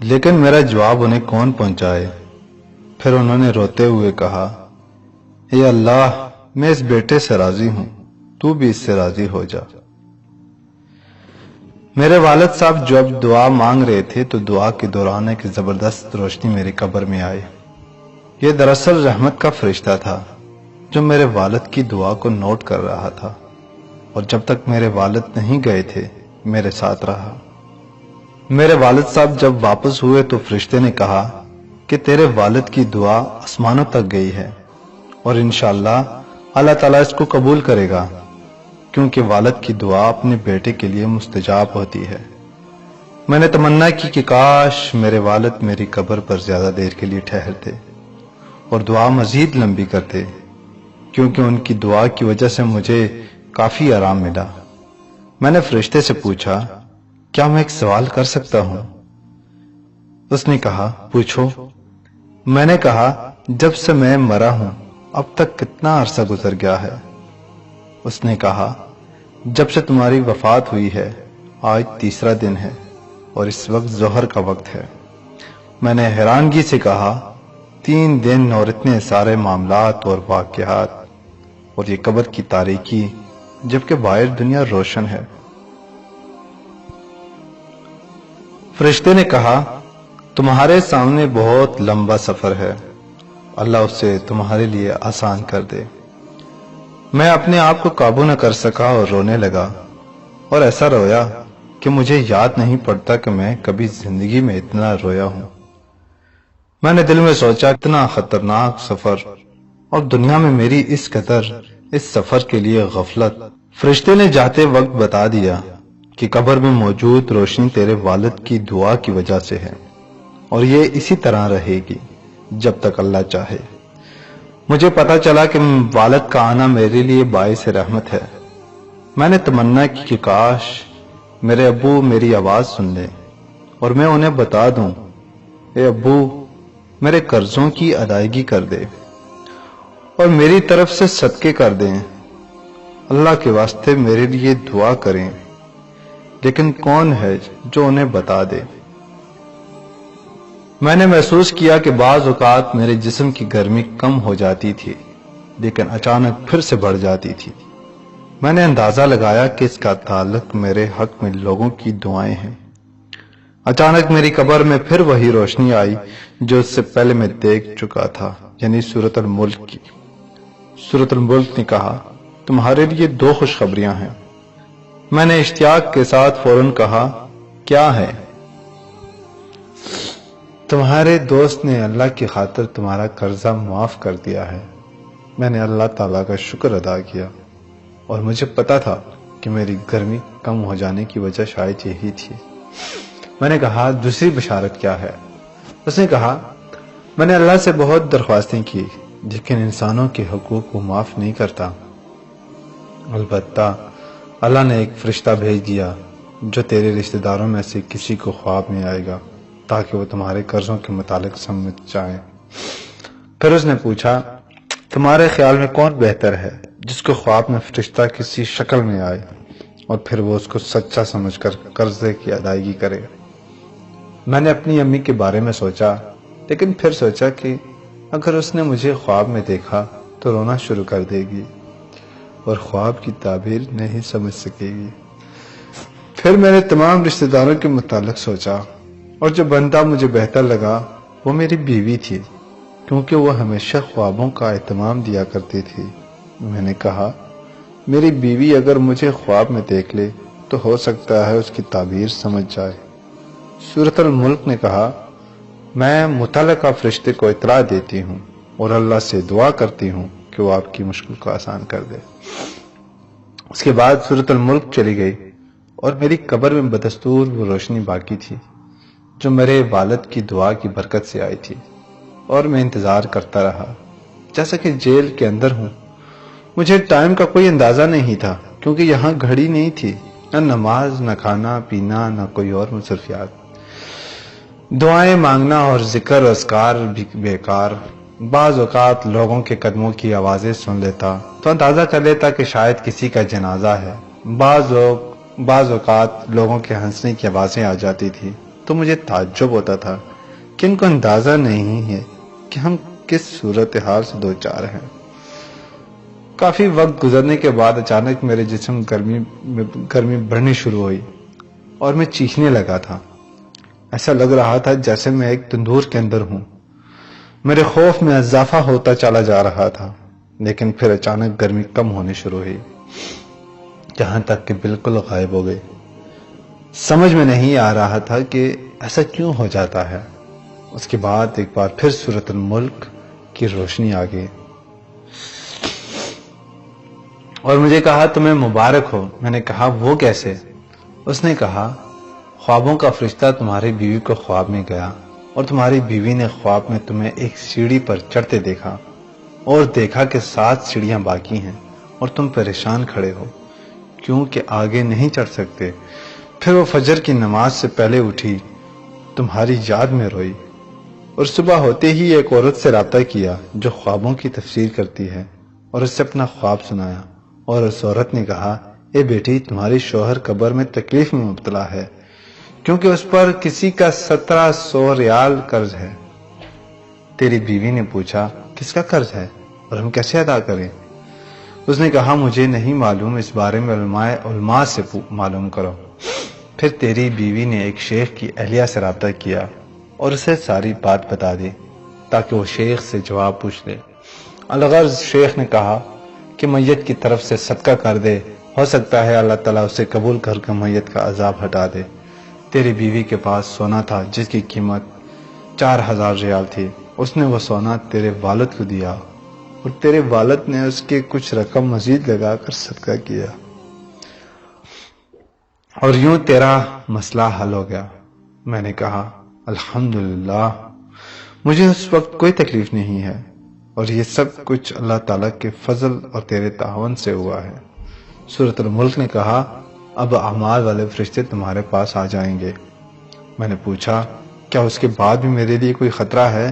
لیکن میرا جواب انہیں کون پہنچائے۔ پھر انہوں نے روتے ہوئے کہا، اے اللہ، میں اس بیٹے سے راضی ہوں، تو بھی اس سے راضی ہو جا۔ میرے والد صاحب جب دعا مانگ رہے تھے تو دعا کے دوران ایک زبردست روشنی میری قبر میں آئی۔ یہ دراصل رحمت کا فرشتہ تھا جو میرے والد کی دعا کو نوٹ کر رہا تھا، اور جب تک میرے والد نہیں گئے تھے میرے ساتھ رہا۔ میرے والد صاحب جب واپس ہوئے تو فرشتے نے کہا کہ تیرے والد کی دعا آسمانوں تک گئی ہے، اور انشاءاللہ اللہ تعالیٰ اس کو قبول کرے گا، کیونکہ والد کی دعا اپنے بیٹے کے لیے مستجاب ہوتی ہے۔ میں نے تمنا کی کہ کاش میرے والد میری قبر پر زیادہ دیر کے لیے ٹھہرتے اور دعا مزید لمبی کرتے، کیونکہ ان کی دعا کی وجہ سے مجھے کافی آرام ملا۔ میں نے فرشتے سے پوچھا، کیا میں ایک سوال کر سکتا ہوں؟ اس نے کہا، پوچھو۔ میں نے کہا، جب سے میں مرا ہوں اب تک کتنا عرصہ گزر گیا ہے؟ اس نے کہا، جب سے تمہاری وفات ہوئی ہے آج تیسرا دن ہے اور اس وقت ظہر کا وقت ہے۔ میں نے حیرانگی سے کہا، 3 دن اور اتنے سارے معاملات اور واقعات اور یہ قبر کی تاریکی، جبکہ باہر دنیا روشن ہے۔ فرشتے نے کہا، تمہارے سامنے بہت لمبا سفر ہے، اللہ اسے تمہارے لیے آسان کر دے۔ میں اپنے آپ کو قابو نہ کر سکا اور رونے لگا، اور ایسا رویا کہ مجھے یاد نہیں پڑتا کہ میں کبھی زندگی میں اتنا رویا ہوں۔ میں نے دل میں سوچا، اتنا خطرناک سفر اور دنیا میں میری اس قدر اس سفر کے لیے غفلت۔ فرشتے نے جاتے وقت بتا دیا کہ قبر میں موجود روشنی تیرے والد کی دعا کی وجہ سے ہے، اور یہ اسی طرح رہے گی جب تک اللہ چاہے۔ مجھے پتا چلا کہ والد کا آنا میرے لیے باعث رحمت ہے۔ میں نے تمنا کی کہ کاش میرے ابو میری آواز سن لیں اور میں انہیں بتا دوں، اے ابو، میرے قرضوں کی ادائیگی کر دے اور میری طرف سے صدقے کر دیں، اللہ کے واسطے میرے لیے دعا کریں۔ لیکن کون ہے جو انہیں بتا دے؟ میں نے محسوس کیا کہ بعض اوقات میرے جسم کی گرمی کم ہو جاتی تھی لیکن اچانک پھر سے بڑھ جاتی تھی۔ میں نے اندازہ لگایا کہ اس کا تعلق میرے حق میں لوگوں کی دعائیں ہیں۔ اچانک میری قبر میں پھر وہی روشنی آئی جو اس سے پہلے میں دیکھ چکا تھا، یعنی سورۃ الملک کی۔ سورۃ الملک نے کہا، تمہارے لیے 2 خوشخبریاں ہیں۔ میں نے اشتیاق کے ساتھ فوراً کہا، کیا ہے؟ تمہارے دوست نے اللہ کی خاطر تمہارا قرضہ معاف کر دیا ہے۔ میں نے اللہ تعالیٰ کا شکر ادا کیا، اور مجھے پتا تھا کہ میری گرمی کم ہو جانے کی وجہ شاید یہی تھی۔ میں نے کہا، دوسری بشارت کیا ہے؟ اس نے کہا، میں نے اللہ سے بہت درخواستیں کی لیکن انسانوں کے حقوق کو معاف نہیں کرتا۔ البتہ اللہ نے ایک فرشتہ بھیج دیا جو تیرے رشتہ داروں میں سے کسی کو خواب میں آئے گا تاکہ وہ تمہارے قرضوں کے متعلق سمجھ جائیں۔ پھر اس نے پوچھا، تمہارے خیال میں کون بہتر ہے، جس کو خواب میں فرشتہ کسی شکل میں آئے اور پھر وہ اس کو سچا سمجھ کر قرضے کی ادائیگی کرے؟ میں نے اپنی امی کے بارے میں سوچا، لیکن پھر سوچا کہ اگر اس نے مجھے خواب میں دیکھا تو رونا شروع کر دے گی اور خواب کی تعبیر نہیں سمجھ سکے گی۔ پھر میں نے تمام رشتہ داروں کے متعلق سوچا، اور جو بندہ مجھے بہتر لگا وہ میری بیوی تھی، کیونکہ وہ ہمیشہ خوابوں کا اہتمام دیا کرتی تھی۔ میں نے کہا، میری بیوی اگر مجھے خواب میں دیکھ لے تو ہو سکتا ہے اس کی تعبیر سمجھ جائے۔ سورۃ الملک نے کہا، میں متعلقہ فرشتے کو اطلاع دیتی ہوں اور اللہ سے دعا کرتی ہوں کہ وہ آپ کی مشکل کو آسان کر دے۔ اس کے بعد سورۃ الملک چلی گئی اور میری قبر میں بدستور وہ روشنی باقی تھی جو میرے والد کی دعا کی برکت سے آئی تھی، اور میں انتظار کرتا رہا جیسا کہ جیل کے اندر ہوں۔ مجھے ٹائم کا کوئی اندازہ نہیں تھا کیونکہ یہاں گھڑی نہیں تھی، نہ نماز، نہ کھانا پینا، نہ کوئی اور مصروفیات۔ دعائیں مانگنا اور ذکر و اذکار بھی بیکار۔ بعض اوقات لوگوں کے قدموں کی آوازیں سن لیتا تو اندازہ کر لیتا کہ شاید کسی کا جنازہ ہے۔ بعض اوقات لوگوں کے ہنسنے کی آوازیں آ جاتی تھی تو مجھے تعجب ہوتا تھا کہ ان کو اندازہ نہیں ہے کہ ہم کس صورتحال سے دوچار ہیں۔ کافی وقت گزرنے کے بعد اچانک میرے جسم گرمی بڑھنی شروع ہوئی اور میں چیخنے لگا تھا۔ ایسا لگ رہا تھا جیسے میں ایک تندور کے اندر ہوں۔ میرے خوف میں اضافہ ہوتا چلا جا رہا تھا، لیکن پھر اچانک گرمی کم ہونی شروع ہوئی، جہاں تک کہ بالکل غائب ہو گئی۔ سمجھ میں نہیں آ رہا تھا کہ ایسا کیوں ہو جاتا ہے۔ اس کے بعد ایک بار پھر سورۃ الملک کی روشنی آ گئی اور مجھے کہا تمہیں مبارک ہو۔ میں نے کہا وہ کیسے؟ اس نے کہا خوابوں کا فرشتہ تمہاری بیوی کو خواب میں گیا اور تمہاری بیوی نے خواب میں تمہیں ایک سیڑھی پر چڑھتے دیکھا اور دیکھا کہ 7 سیڑھیاں باقی ہیں اور تم پریشان کھڑے ہو کیونکہ آگے نہیں چڑھ سکتے۔ پھر وہ فجر کی نماز سے پہلے اٹھی، تمہاری یاد میں روئی اور صبح ہوتے ہی ایک عورت سے رابطہ کیا جو خوابوں کی تفسیر کرتی ہے اور اس سے اپنا خواب سنایا، اور اس عورت نے کہا اے بیٹی تمہاری شوہر قبر میں تکلیف میں مبتلا ہے کیونکہ اس پر کسی کا 1700 ریال قرض ہے۔ تیری بیوی نے پوچھا کس کا قرض ہے اور ہم کیسے ادا کریں؟ اس نے کہا مجھے نہیں معلوم، اس بارے میں علماء سے معلوم کرو۔ پھر تیری بیوی نے ایک شیخ کی اہلیہ سے رابطہ کیا اور اسے ساری بات بتا دی تاکہ وہ شیخ سے جواب پوچھ لے۔ الغرض شیخ نے کہا کہ میت کی طرف سے صدقہ کر دے، ہو سکتا ہے اللہ تعالیٰ اسے قبول کر کے میت کا عذاب ہٹا دے۔ تیری بیوی کے پاس سونا تھا جس کی قیمت 4000 ریال تھی۔ اس نے وہ سونا تیرے والد کو دیا اور تیرے والد نے اس کے کچھ رقم مزید لگا کر صدقہ کیا اور یوں تیرا مسئلہ حل ہو گیا۔ میں نے کہا الحمدللہ، مجھے اس وقت کوئی تکلیف نہیں ہے اور یہ سب کچھ اللہ تعالیٰ کے فضل اور تیرے تعاون سے ہوا ہے۔ سورۃ الملک نے کہا اب اعمال والے فرشتے تمہارے پاس آ جائیں گے۔ میں نے پوچھا کیا اس کے بعد بھی میرے لیے کوئی خطرہ ہے؟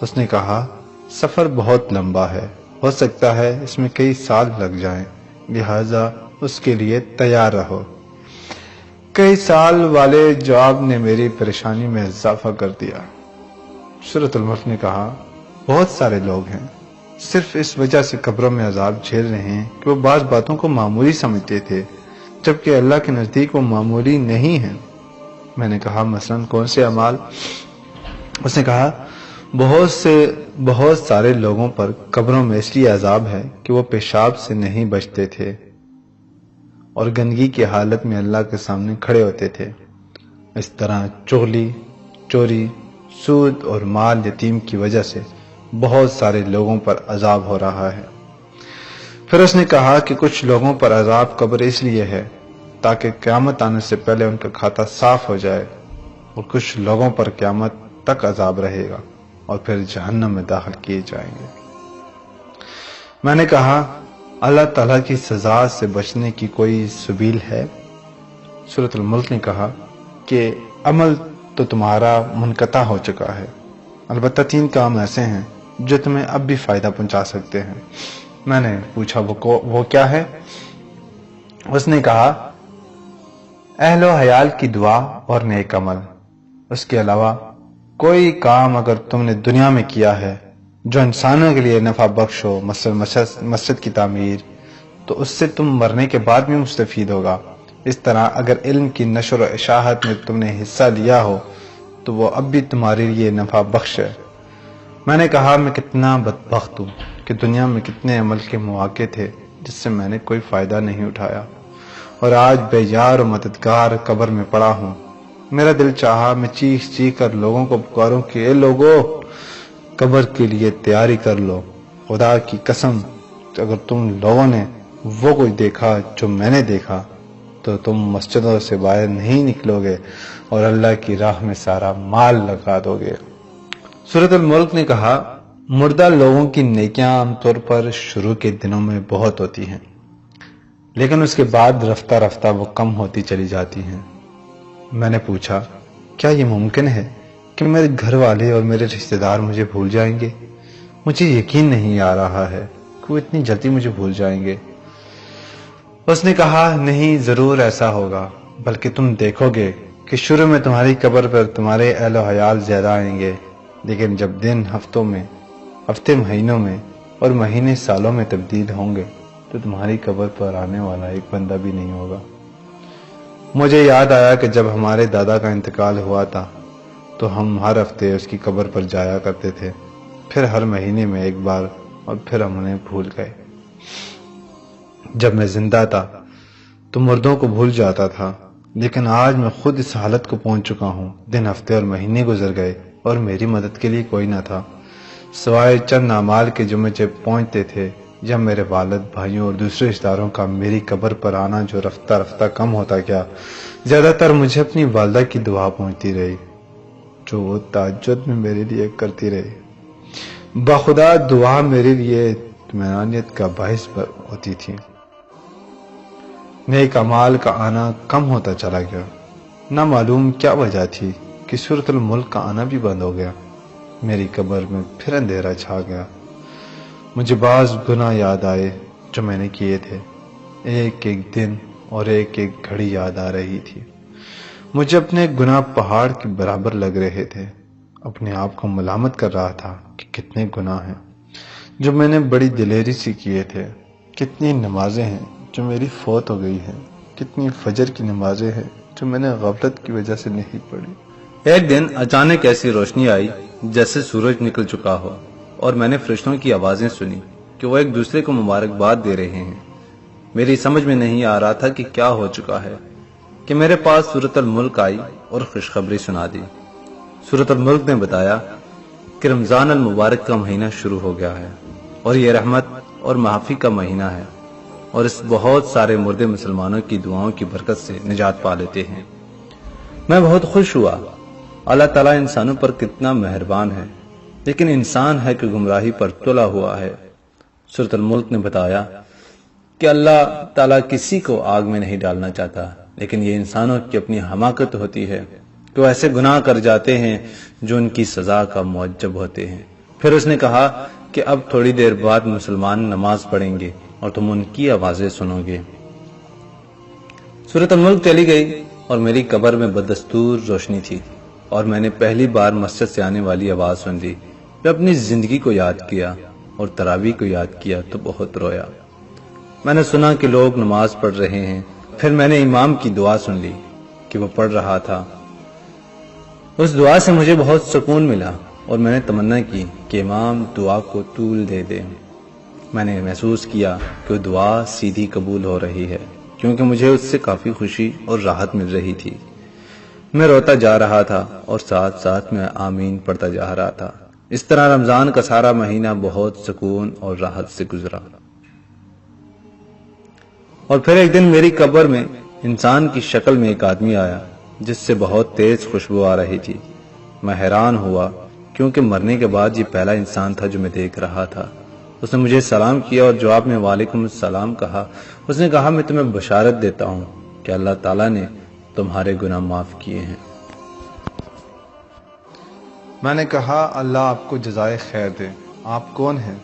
اس نے کہا سفر بہت لمبا ہے، ہو سکتا ہے اس میں کئی سال لگ جائیں، لہذا اس کے لیے تیار رہو۔ کئی سال والے جواب نے میری پریشانی میں اضافہ کر دیا۔ سورۃ الملک نے کہا بہت سارے لوگ ہیں صرف اس وجہ سے قبروں میں عذاب جھیل رہے ہیں کہ وہ بعض باتوں کو معمولی سمجھتے تھے جبکہ اللہ کے نزدیک وہ معمولی نہیں ہیں۔ میں نے کہا مثلاً کون سے اعمال؟ اس نے کہا بہت سارے لوگوں پر قبروں میں اس لیے عذاب ہے کہ وہ پیشاب سے نہیں بچتے تھے اور گندگی کی حالت میں اللہ کے سامنے کھڑے ہوتے تھے۔ اس طرح چغلی، چوری، سود اور مال یتیم کی وجہ سے بہت سارے لوگوں پر عذاب ہو رہا ہے۔ پھر اس نے کہا کہ کچھ لوگوں پر عذاب قبر اس لیے ہے تاکہ قیامت آنے سے پہلے ان کا کھاتا صاف ہو جائے، اور کچھ لوگوں پر قیامت تک عذاب رہے گا اور پھر جہنم میں داخل کیے جائیں گے۔ میں نے کہا اللہ تعالیٰ کی سزا سے بچنے کی کوئی سبیل ہے؟ سورۃ الملک نے کہا کہ عمل تو تمہارا منقطع ہو چکا ہے، البتہ 3 کام ایسے ہیں جو تمہیں اب بھی فائدہ پہنچا سکتے ہیں۔ میں نے پوچھا وہ کیا ہے؟ اس نے کہا اہل و عیال کی دعا اور نیک عمل۔ اس کے علاوہ کوئی کام اگر تم نے دنیا میں کیا ہے جو انسانوں کے لیے نفع بخش ہو، مسجد کی تعمیر، تو اس سے تم مرنے کے بعد بھی مستفید ہوگا۔ اس طرح اگر علم کی نشر و اشاعت میں تم نے حصہ لیا ہو تو وہ اب بھی تمہارے لیے نفع بخش ہے۔ میں نے کہا میں کتنا بدبخت ہوں کہ دنیا میں کتنے عمل کے مواقع تھے جس سے میں نے کوئی فائدہ نہیں اٹھایا، اور آج بے یار و مددگار قبر میں پڑا ہوں۔ میرا دل چاہا میں چیخ کر لوگوں کو پکاروں کہ اے لوگو، قبر کے لیے تیاری کر لو۔ خدا کی قسم اگر تم لوگوں نے وہ کچھ دیکھا جو میں نے دیکھا تو تم مسجدوں سے باہر نہیں نکلو گے اور اللہ کی راہ میں سارا مال لگا دو گے۔ سورۃ الملک نے کہا مردہ لوگوں کی نیکیاں عام طور پر شروع کے دنوں میں بہت ہوتی ہیں، لیکن اس کے بعد رفتہ رفتہ وہ کم ہوتی چلی جاتی ہیں۔ میں نے پوچھا کیا یہ ممکن ہے کہ میرے گھر والے اور میرے رشتہ دار مجھے بھول جائیں گے؟ مجھے یقین نہیں آ رہا ہے کہ وہ اتنی جلدی مجھے بھول جائیں گے۔ اس نے کہا نہیں، ضرور ایسا ہوگا، بلکہ تم دیکھو گے کہ شروع میں تمہاری قبر پر تمہارے اہل و عیال زیادہ آئیں گے، لیکن جب دن ہفتے مہینوں میں اور مہینے سالوں میں تبدیل ہوں گے تو تمہاری قبر پر آنے والا ایک بندہ بھی نہیں ہوگا۔ مجھے یاد آیا کہ جب ہمارے دادا کا انتقال ہوا تھا تو ہم ہر ہفتے اس کی قبر پر جایا کرتے تھے، پھر ہر مہینے میں ایک بار، اور پھر ہم انہیں بھول گئے۔ جب میں زندہ تھا تو مردوں کو بھول جاتا تھا، لیکن آج میں خود اس حالت کو پہنچ چکا ہوں۔ دن، ہفتے اور مہینے گزر گئے اور میری مدد کے لیے کوئی نہ تھا، سوائے چند اعمال کے جو مجھے پہنچتے تھے، یا میرے والد، بھائیوں اور دوسرے رشتہ داروں کا میری قبر پر آنا جو رفتہ رفتہ کم ہوتا گیا۔ زیادہ تر مجھے اپنی والدہ کی دعا پہنچتی رہی جو وہ تہجد میں میرے لیے کرتی رہی۔ بخدا دعا میرے لیے اطمینانیت کا باعث ہوتی تھی۔ نیک اعمال کا آنا کم ہوتا چلا گیا۔ نہ معلوم کیا وجہ تھی کہ سورۃ الملک کا آنا بھی بند ہو گیا۔ میری قبر میں پھر اندھیرا چھا گیا۔ مجھے بعض گناہ یاد آئے جو میں نے کیے تھے، ایک ایک دن اور ایک ایک گھڑی یاد آ رہی تھی۔ مجھے اپنے گناہ پہاڑ کے برابر لگ رہے تھے۔ اپنے آپ کو ملامت کر رہا تھا کہ کتنے گناہ ہیں جو میں نے بڑی دلیری سے کیے تھے، کتنی نمازیں ہیں جو میری فوت ہو گئی ہیں، کتنی فجر کی نمازیں ہیں جو میں نے غفلت کی وجہ سے نہیں پڑھی۔ ایک دن اچانک ایسی روشنی آئی جیسے سورج نکل چکا ہو، اور میں نے فرشتوں کی آوازیں سنی کہ وہ ایک دوسرے کو مبارکباد دے رہے ہیں۔ میری سمجھ میں نہیں آ رہا تھا کہ کیا ہو چکا ہے کہ میرے پاس سورۃ الملک آئی اور خوشخبری سنا دی۔ سورۃ الملک نے بتایا کہ رمضان المبارک کا مہینہ شروع ہو گیا ہے، اور یہ رحمت اور معافی کا مہینہ ہے، اور اس بہت سارے مردے مسلمانوں کی دعاؤں کی برکت سے نجات پا لیتے ہیں۔ میں بہت خوش ہوا۔ اللہ تعالیٰ انسانوں پر کتنا مہربان ہے، لیکن انسان ہے کہ گمراہی پر تلا ہوا ہے۔ سورۃ الملک نے بتایا کہ اللہ تعالیٰ کسی کو آگ میں نہیں ڈالنا چاہتا، لیکن یہ انسانوں کی اپنی حماقت ہوتی ہے کہ وہ ایسے گناہ کر جاتے ہیں جو ان کی سزا کا موجب ہوتے ہیں۔ پھر اس نے کہا کہ اب تھوڑی دیر بعد مسلمان نماز پڑھیں گے اور تم ان کی آوازیں سنو گے۔ سورۃ الملک چلی گئی اور میری قبر میں بدستور روشنی تھی، اور میں نے پہلی بار مسجد سے آنے والی آواز سن لی۔ میں اپنی زندگی کو یاد کیا اور تراویح کو یاد کیا تو بہت رویا۔ میں نے سنا کہ لوگ نماز پڑھ رہے ہیں، پھر میں نے امام کی دعا سن لی کہ وہ پڑھ رہا تھا۔ اس دعا سے مجھے بہت سکون ملا، اور میں نے تمنا کی کہ امام دعا کو طول دے دے۔ میں نے محسوس کیا کہ وہ دعا سیدھی قبول ہو رہی ہے، کیونکہ مجھے اس سے کافی خوشی اور راحت مل رہی تھی۔ میں روتا جا رہا تھا اور ساتھ ساتھ میں آمین پڑھتا جا رہا تھا۔ اس طرح رمضان کا سارا مہینہ بہت سکون اور راحت سے گزرا۔ اور پھر ایک دن میری قبر میں انسان کی شکل میں ایک آدمی آیا جس سے بہت تیز خوشبو آ رہی تھی۔ میں حیران ہوا کیونکہ مرنے کے بعد یہ پہلا انسان تھا جو میں دیکھ رہا تھا۔ اس نے مجھے سلام کیا اور جواب میں وعلیکم السلام کہا۔ اس نے کہا میں تمہیں بشارت دیتا ہوں کہ اللہ تعالیٰ نے تمہارے گناہ معاف کیے ہیں۔ میں نے کہا اللہ آپ کو جزائے خیر دے، آپ کون ہیں؟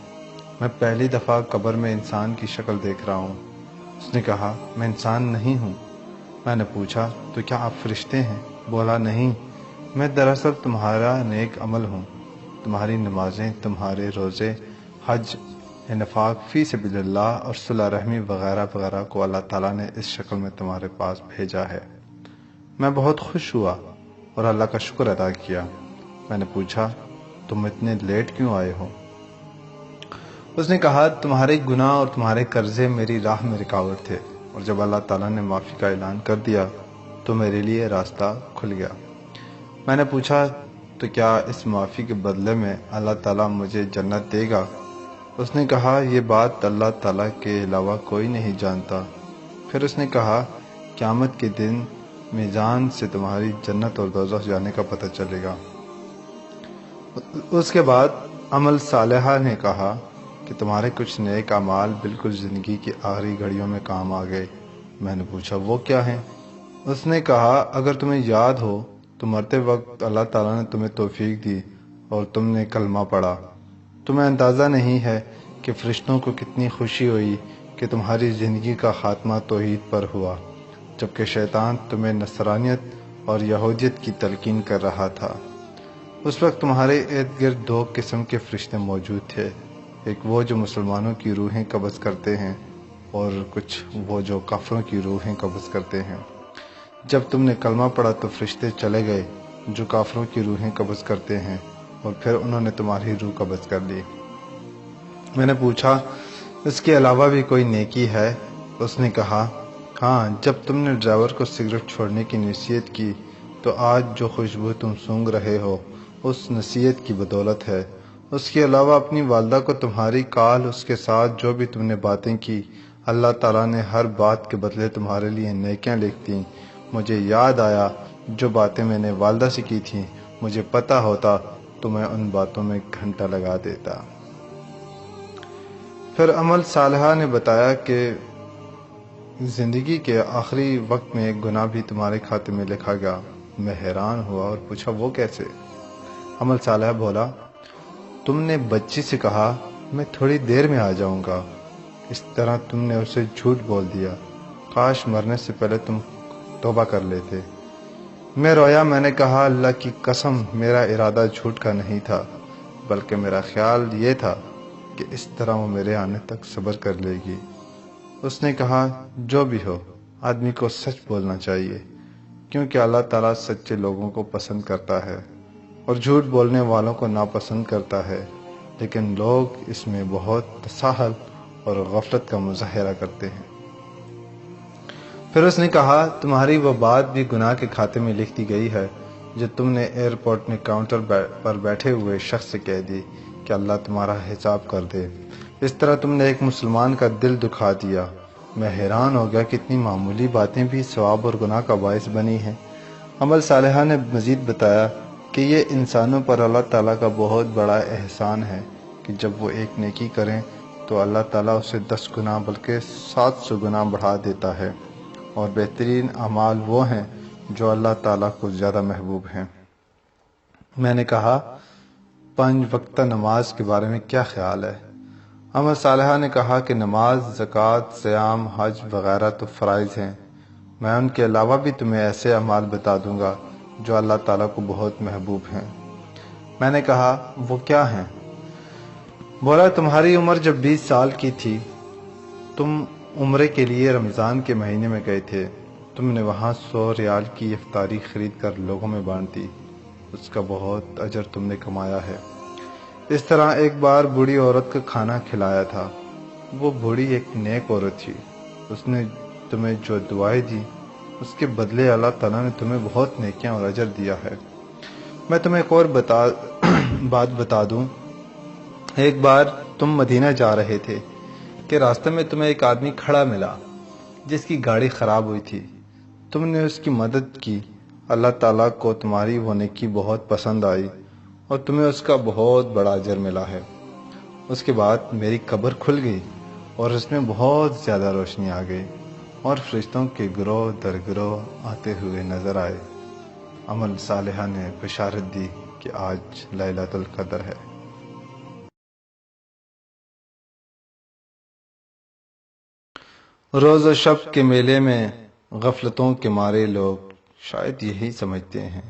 میں پہلی دفعہ قبر میں انسان کی شکل دیکھ رہا ہوں۔ اس نے کہا میں انسان نہیں ہوں۔ میں نے پوچھا تو کیا آپ فرشتے ہیں؟ بولا نہیں، میں دراصل تمہارا نیک عمل ہوں۔ تمہاری نمازیں، تمہارے روزے، حج، انفاق فی سبیل اللہ اور صلہ رحمی وغیرہ وغیرہ کو اللہ تعالیٰ نے اس شکل میں تمہارے پاس بھیجا ہے۔ میں بہت خوش ہوا اور اللہ کا شکر ادا کیا۔ میں نے پوچھا تم اتنے لیٹ کیوں آئے ہو؟ اس نے کہا تمہارے گناہ اور تمہارے قرضے میری راہ میں رکاوٹ تھے، اور جب اللہ تعالیٰ نے معافی کا اعلان کر دیا تو میرے لیے راستہ کھل گیا۔ میں نے پوچھا تو کیا اس معافی کے بدلے میں اللہ تعالیٰ مجھے جنت دے گا؟ اس نے کہا یہ بات اللہ تعالیٰ کے علاوہ کوئی نہیں جانتا۔ پھر اس نے کہا قیامت کے دن میزان سے تمہاری جنت اور دوزخ جانے کا پتہ چلے گا۔ اس کے بعد عمل صالحہ نے کہا کہ تمہارے کچھ نیک اعمال بالکل زندگی کی آخری گھڑیوں میں کام آ گئے۔ میں نے پوچھا وہ کیا ہیں؟ اس نے کہا اگر تمہیں یاد ہو تو مرتے وقت اللہ تعالیٰ نے تمہیں توفیق دی اور تم نے کلمہ پڑھا۔ تمہیں اندازہ نہیں ہے کہ فرشتوں کو کتنی خوشی ہوئی کہ تمہاری زندگی کا خاتمہ توحید پر ہوا، جبکہ شیطان تمہیں نصرانیت اور یہودیت کی تلقین کر رہا تھا۔ اس وقت تمہارے ارد گرد دو قسم کے فرشتے موجود تھے، ایک وہ جو مسلمانوں کی روحیں قبض کرتے ہیں اور کچھ وہ جو کافروں کی روحیں قبض کرتے ہیں۔ جب تم نے کلمہ پڑھا تو فرشتے چلے گئے جو کافروں کی روحیں قبض کرتے ہیں، اور پھر انہوں نے تمہاری روح قبض کر لی۔ میں نے پوچھا اس کے علاوہ بھی کوئی نیکی ہے؟ اس نے کہا ہاں، جب تم نے ڈرائیور کو سگریٹ چھوڑنے کی نصیحت کی تو آج جو خوشبو تم سونگھ رہے ہو اس نصیحت کی بدولت ہے۔ اس کے علاوہ اپنی والدہ کو تمہاری کال، اس کے ساتھ جو بھی تم نے باتیں کی، اللہ تعالیٰ نے ہر بات کے بدلے تمہارے لیے نیکیاں لکھ دیں۔ مجھے یاد آیا جو باتیں میں نے والدہ سے کی تھیں، مجھے پتہ ہوتا تو میں ان باتوں میں گھنٹہ لگا دیتا۔ پھر عمل صالحہ نے بتایا کہ زندگی کے آخری وقت میں ایک گناہ بھی تمہارے کھاتے میں لکھا گیا۔ میں حیران ہوا اور پوچھا وہ کیسے؟ عمل صالحہ بولا تم نے بچی سے کہا میں تھوڑی دیر میں آ جاؤں گا، اس طرح تم نے اسے جھوٹ بول دیا۔ کاش مرنے سے پہلے تم توبہ کر لیتے۔ میں رویا، میں نے کہا اللہ کی قسم میرا ارادہ جھوٹ کا نہیں تھا، بلکہ میرا خیال یہ تھا کہ اس طرح وہ میرے آنے تک صبر کر لے گی۔ اس نے کہا جو بھی ہو آدمی کو سچ بولنا چاہیے، کیونکہ اللہ تعالیٰ سچے لوگوں کو پسند کرتا ہے اور جھوٹ بولنے والوں کو ناپسند کرتا ہے، لیکن لوگ اس میں بہت تساہل اور غفلت کا مظاہرہ کرتے ہیں۔ پھر اس نے کہا تمہاری وہ بات بھی گناہ کے کھاتے میں لکھ دی گئی ہے جو تم نے ایئرپورٹ میں کاؤنٹر پر بیٹھے ہوئے شخص سے کہہ دی کہ اللہ تمہارا حساب کر دے۔ اس طرح تم نے ایک مسلمان کا دل دکھا دیا۔ میں حیران ہو گیا کہ اتنی معمولی باتیں بھی ثواب اور گناہ کا باعث بنی ہیں۔ عمل صالحہ نے مزید بتایا کہ یہ انسانوں پر اللہ تعالیٰ کا بہت بڑا احسان ہے کہ جب وہ ایک نیکی کریں تو اللہ تعالیٰ اسے 10 گنا بلکہ 700 گنا بڑھا دیتا ہے، اور بہترین اعمال وہ ہیں جو اللہ تعالیٰ کو زیادہ محبوب ہیں۔ میں نے کہا 5 وقتہ نماز کے بارے میں کیا خیال ہے؟ عمل صالحہ نے کہا کہ نماز، زکوٰۃ، صیام، حج وغیرہ تو فرائض ہیں، میں ان کے علاوہ بھی تمہیں ایسے اعمال بتا دوں گا جو اللہ تعالیٰ کو بہت محبوب ہیں۔ میں نے کہا وہ کیا ہیں؟ بولا تمہاری عمر جب 20 سال کی تھی تم عمرے کے لیے رمضان کے مہینے میں گئے تھے، تم نے وہاں 100 ریال کی افطاری خرید کر لوگوں میں بانٹ دی، اس کا بہت اجر تم نے کمایا ہے۔ اس طرح ایک بار بوڑھی عورت کا کھانا کھلایا تھا، وہ بوڑھی ایک نیک عورت تھی، اس نے تمہیں جو دعائیں دی اس کے بدلے اللہ تعالیٰ نے تمہیں بہت نیکیاں اور اجر دیا ہے۔ میں تمہیں ایک اور بات بتا دوں، ایک بار تم مدینہ جا رہے تھے کہ راستے میں تمہیں ایک آدمی کھڑا ملا جس کی گاڑی خراب ہوئی تھی، تم نے اس کی مدد کی، اللہ تعالیٰ کو تمہاری وہ نیکی بہت پسند آئی اور تمہیں اس کا بہت بڑا اجر ملا ہے۔ اس کے بعد میری قبر کھل گئی اور اس میں بہت زیادہ روشنی آ گئی اور فرشتوں کے گروہ در گروہ آتے ہوئے نظر آئے۔ عمل صالحہ نے بشارت دی کہ آج لیلۃ القدر ہے۔ روز و شب کے میلے میں غفلتوں کے مارے لوگ شاید یہی سمجھتے ہیں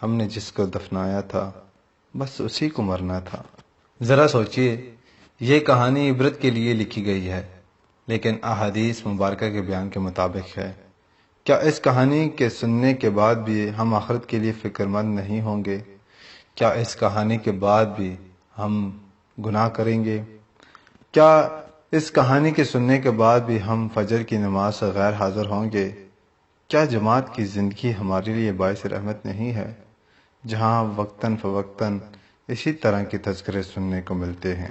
ہم نے جس کو دفنایا تھا بس اسی کو مرنا تھا۔ ذرا سوچئے، یہ کہانی عبرت کے لیے لکھی گئی ہے، لیکن احادیث مبارکہ کے بیان کے مطابق ہے۔ کیا اس کہانی کے سننے کے بعد بھی ہم آخرت کے لیے فکر مند نہیں ہوں گے؟ کیا اس کہانی کے بعد بھی ہم گناہ کریں گے؟ کیا اس کہانی کے سننے کے بعد بھی ہم فجر کی نماز سے غیر حاضر ہوں گے؟ کیا جماعت کی زندگی ہمارے لیے باعث رحمت نہیں ہے، جہاں وقتاً فوقتاً اسی طرح کے تذکرے سننے کو ملتے ہیں؟